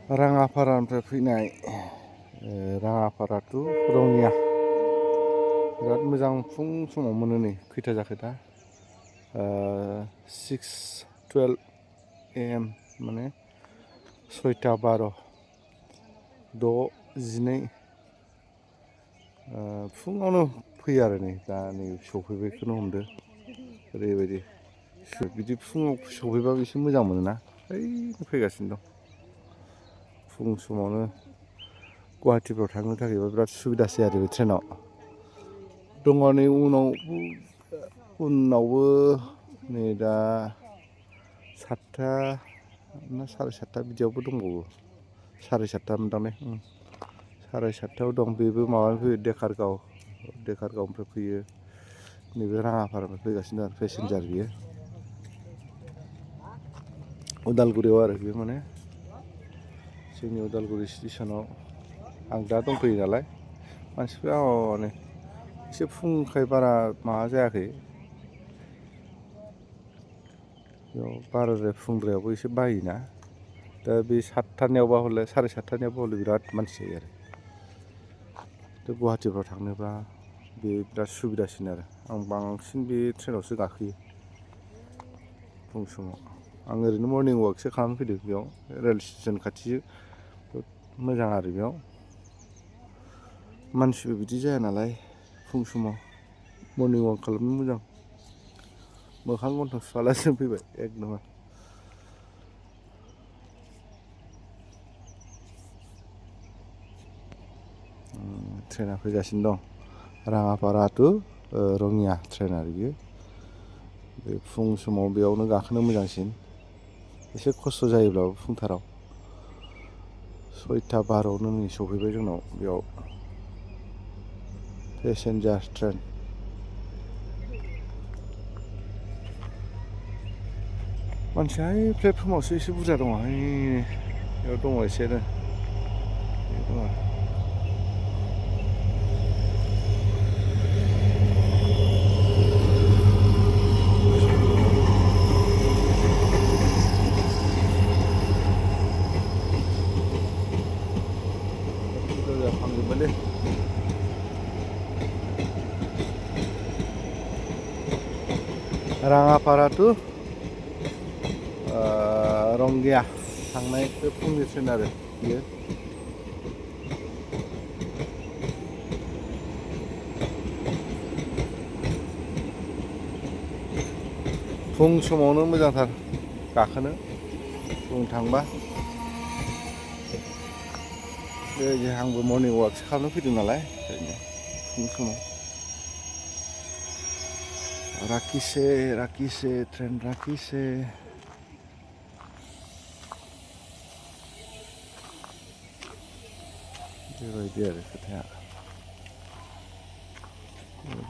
राङापारानिफ्राय फैनाय राङापारा टु रङिया बिराद मोजां फुं समाव मोनो नै खैथा जाखो दा 6:12 AM माने 6:12 6:12 फुङावनो फैयो आरो नै दा नै सफैबायखौनो हमदो ओरैबायदि बिदि फुङाव सफैबाबो एसे मोजां मोनोना ओइ फैगासिनो दं फुं समावनो गुवाहाटिफ्राव थांनो थाखायबो बिराद सुबिदासै आरो बे ट्रेनाव दङ नै उनावबो नै दा 7था ना 7:30 बिदियावबो दंबावो 7:30 मोनदां ने 7:30आव दं बेबो माबानिफ्राय फैयो डेकारगावनिफ्राय फैयो नैबे राङापारानिफ्राय फैगासिनो आरो पेसेन्जार बियो उदालगुरियाव आरो बेयो माने जोंनि उदालगुरि स्टेसनाव आं दा दंफैयो नालाय मानसिफ्रा माने एसे फुंखाय बारा माबा जायाखै बेयाव बाराद्राय फुंद्रायावबो एसे बायोना दा बे 7थानियावबा हले 7:30नियावबा हले बिराद मानसि जायो आरो दा गुवाहाटिफ्राव थांनोबा बे बिराद सुबिदासिन आरो आं बांसिन बे ट्रेनावसो गाखोयो फुं समाव आं ओरैनो मर्निं वाकसो खालामनो फैदों बेयाव रेल स्टेसन खाथि मोजां आरो बेयाव मानसिबो बिदि जाया नालाय फुं समाव मर्निं वाक खालामनो मोजां मोखां गन्थं सुवालासिनो फैबाय एकदम ट्रेना फैगासिनो दं राङापारा टु रङिया ट्रेन आरो बियो बे फुं समाव बेयावनो गाखोनो मोजांसिन एसे खस्थ' जायोब्लाबो फुंथाराव 6:12आवनो नै सफैबाय जोंनाव बेयाव पेसेन्जार ट्रेन मानसिया प्लेटफर्मावसो एसे बुरजा दङ बेयाव दङ एसेनो दङ थांजोबबायलै राङापारा टु रंगिया थांनाय बे फुंनि ट्रेन आरो बियो फुं समावनो मोजांथार गाखोनो बुंनो थांबा बे आंबो मर्निं वाकसो खालामनो फैदों नालाय ओरैनो फुं समाव राखिसे ट्रेन राखिसे बेबायदि आरो खोथाया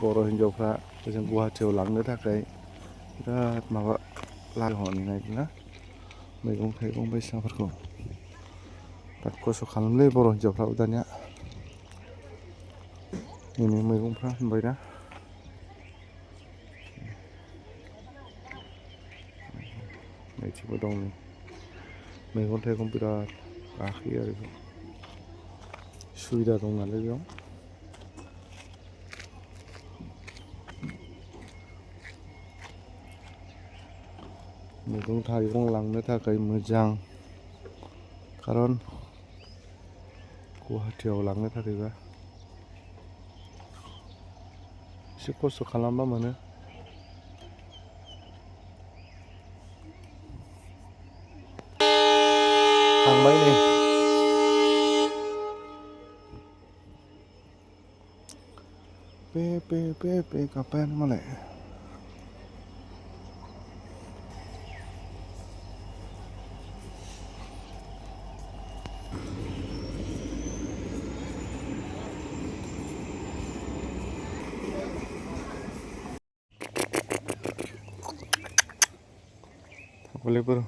बर' हिन्जावफ्रा जों गुवाहाटियाव लांनो थाखाय बिराद माबा लाहरनाय ना मैगं थाइगं बायदिसिनाफोरखौ बिराद खस्थ' खालामोलै बर' हिन्जावफ्राबो दानिया नैनि मैगंफ्रा होनबायना नैथिंबो दं मैगं थाइगं बिराद गाखोयो आरो सुबिदा दं नालाय बेयाव मैगं थाइगं लांनो थाखाय मोजां खारन गुवाहाटियाव लांनो थाखायबा एसे खस्थ' खालामबा मोनो थांबाय नै पे गाबबायानो मालाय थांबायलै